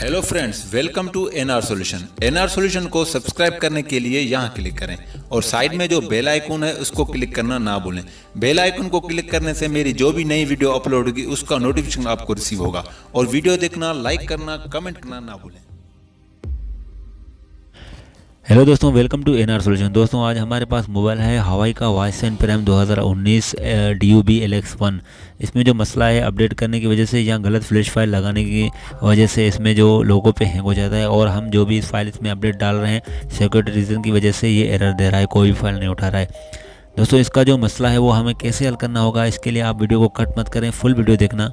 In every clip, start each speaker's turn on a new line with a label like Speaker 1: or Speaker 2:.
Speaker 1: Hello friends, welcome to NRSolution। NRSolution को subscribe करने के लिए यहाँ क्लिक करें और साइड में जो बेल आइकन है उसको क्लिक करना ना भूलें। बेल आइकन को क्लिक करने से मेरी जो भी नई वीडियो अपलोड होगी उसका नोटिफिकेशन आपको रिसीव होगा। और वीडियो देखना, लाइक करना, कमेंट करना ना भूलें।
Speaker 2: हेलो दोस्तों, वेलकम टू NRSolution। दोस्तों आज हमारे पास मोबाइल है Huawei का Y7 Prime 2019 DUB-LX1। इसमें जो मसला है, अपडेट करने की वजह से या गलत फ्लैश फाइल लगाने की वजह से इसमें जो लोगों पे हैंग हो जाता है और हम जो भी इस फाइल इसमें अपडेट डाल रहे हैं सिक्योरिटी रीज़न की वजह से ये एरर दे रहा है, कोई भी फाइल नहीं उठा रहा है। दोस्तों इसका जो मसला है वो हमें कैसे हल करना होगा, इसके लिए आप वीडियो को कट मत करें, फुल वीडियो देखना।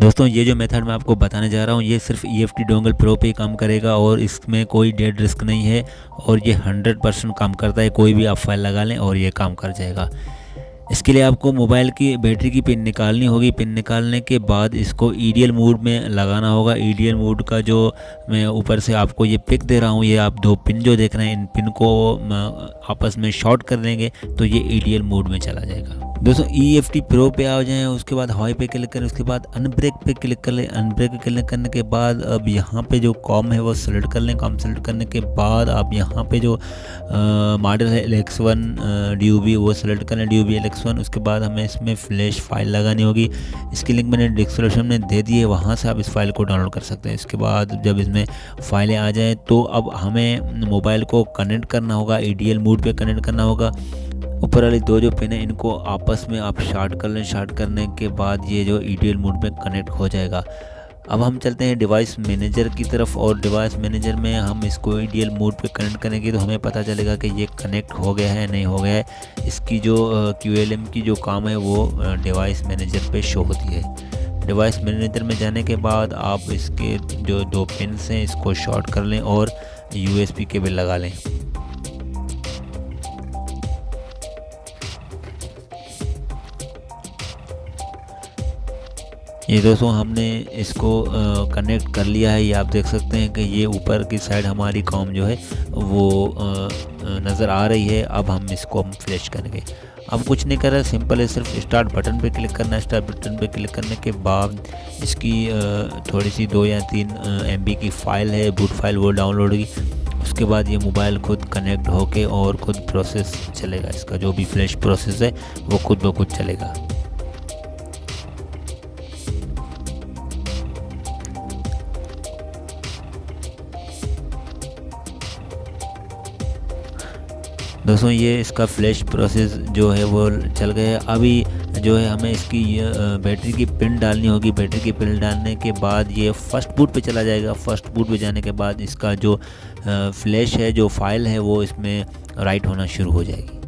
Speaker 2: दोस्तों ये जो मेथड मैं आपको बताने जा रहा हूँ ये सिर्फ EFT डोंगल प्रो पे ही काम करेगा और इसमें कोई डेड रिस्क नहीं है और ये 100% काम करता है। कोई भी आप फाइल लगा लें और ये काम कर जाएगा। इसके लिए आपको मोबाइल की बैटरी की पिन निकालनी होगी। पिन निकालने के बाद इसको EDL मोड में लगाना होगा। EDL मोड का जो मैं ऊपर से आपको ये पिक दे रहा हूँ, ये आप दो पिन जो देख रहे हैं, इन पिन को आपस में शॉर्ट कर देंगे तो ये EDL मोड में चला जाएगा। दोस्तों EFT प्रो पे आ जाएं, उसके बाद हाई पे क्लिक करें, उसके बाद अनब्रेक पे क्लिक कर लें। अनब्रेक पे क्लिक करने के बाद अब यहाँ पे जो कॉम है वो सेलेक्ट कर लें। कॉम सेलेक्ट करने के बाद आप यहाँ पे जो मॉडल है LX1 DUB वो सेलेक्ट करें, DUB-LX1। उसके बाद हमें इसमें फ्लैश फाइल लगानी होगी। इसकी लिंक मैंने डिस्क्रिप्शन में दे दी है, वहाँ से आप इस फाइल को डाउनलोड कर सकते हैं। इसके बाद जब इसमें फाइलें आ जाएँ तो अब हमें मोबाइल को कनेक्ट करना होगा, EDL मोड पे कनेक्ट करना होगा। ऊपर वाली दो जो पिन है इनको आपस में आप शार्ट कर लें। शार्ट करने के बाद ये जो EDL मोड में कनेक्ट हो जाएगा। अब हम चलते हैं डिवाइस मैनेजर की तरफ और डिवाइस मैनेजर में हम इसको EDL मोड पे कनेक्ट करेंगे तो हमें पता चलेगा कि ये कनेक्ट हो गया है नहीं हो गया है। इसकी जो QLM की जो काम है वो डिवाइस मैनेजर पे शो होती है। डिवाइस मैनेजर में जाने के बाद आप इसके जो दो पिन हैं इसको शॉर्ट कर लें और USB केबल लगा लें। ये दोस्तों हमने इसको कनेक्ट कर लिया है। ये आप देख सकते हैं कि ये ऊपर की साइड हमारी कॉम जो है वो नज़र आ रही है। अब हम इसको फ्लैश करेंगे। अब कुछ नहीं कर रहा है, सिंपल है, सिर्फ स्टार्ट बटन पे क्लिक करना है। स्टार्ट बटन पे क्लिक करने के बाद इसकी थोड़ी सी 2 या 3 MB की फ़ाइल है, बूट फाइल, वो डाउनलोड होगी। उसके बाद ये मोबाइल खुद कनेक्ट होके और खुद प्रोसेस चलेगा। इसका जो भी फ्लैश प्रोसेस है वो खुद ब खुद चलेगा। दोस्तों ये इसका फ्लैश प्रोसेस जो है वो चल गया है। अभी जो है हमें इसकी बैटरी की पिन डालनी होगी। बैटरी की पिन डालने के बाद ये फर्स्ट बूट पे चला जाएगा। फर्स्ट बूट पे जाने के बाद इसका जो फ्लैश है, जो फाइल है, वो इसमें राइट होना शुरू हो जाएगी।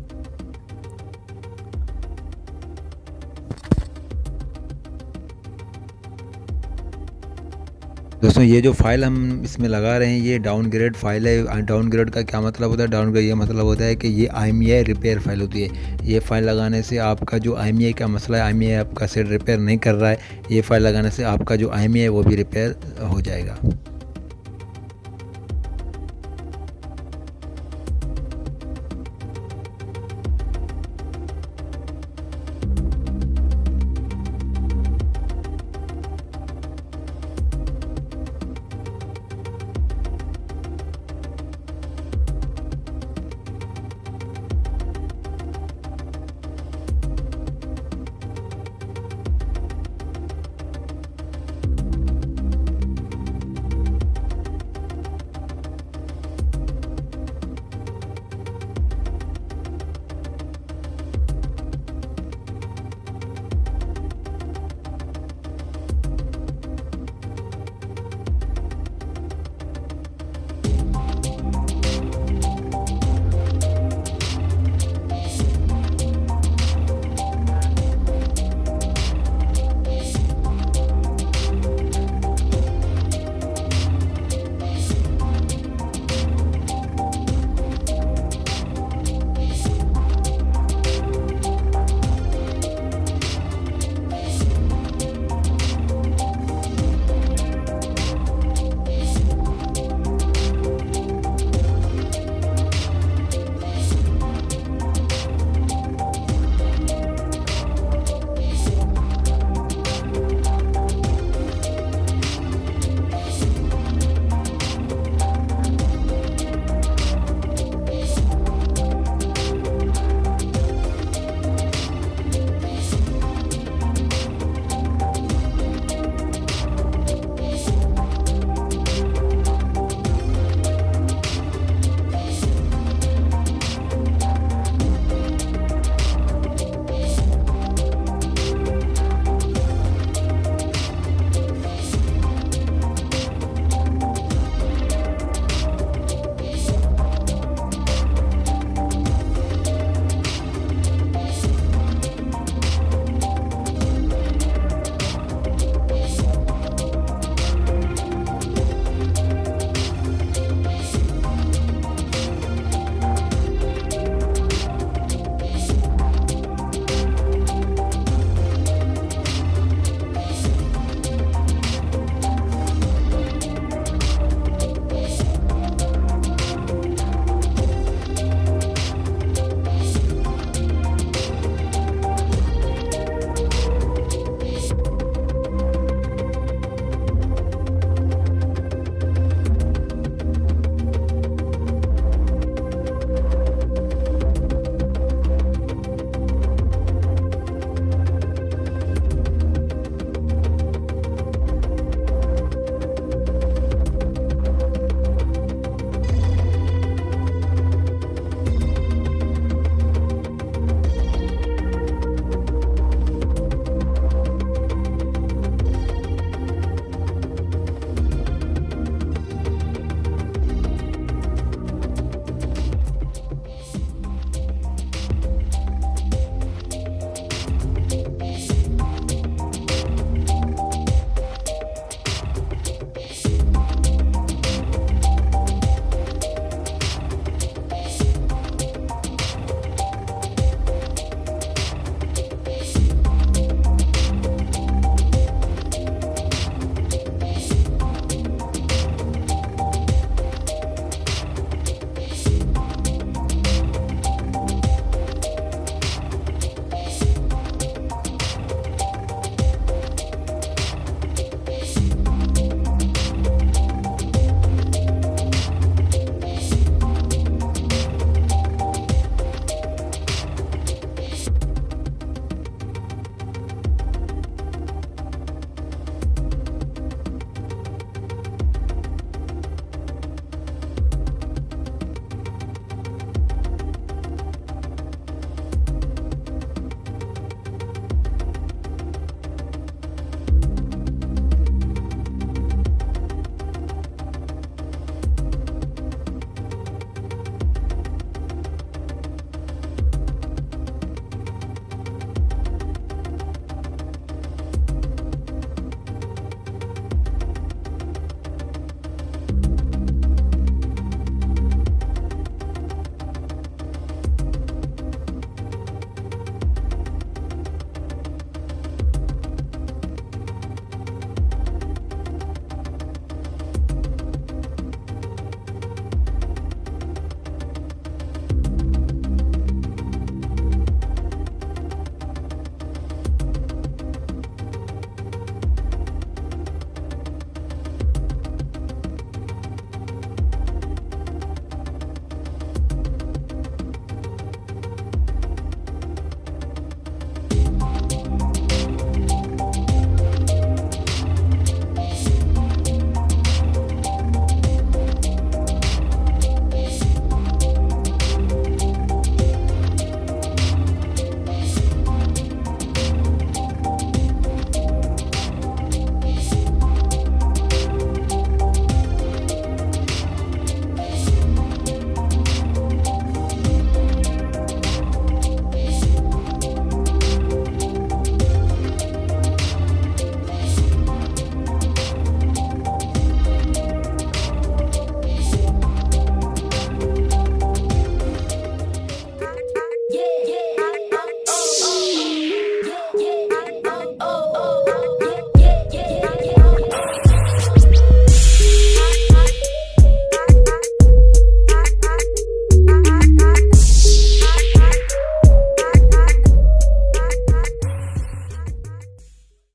Speaker 3: दोस्तों ये जो फाइल हम इसमें लगा रहे हैं ये डाउनग्रेड फाइल है। डाउनग्रेड का क्या मतलब होता है? डाउनग्रेड ये मतलब होता है कि ये IMEI रिपेयर फाइल होती है। ये फाइल लगाने से आपका जो IMEI का मसला है, IMEI आपका सेट रिपेयर नहीं कर रहा है, ये फाइल लगाने से आपका जो IMEI वो भी रिपेयर हो जाएगा।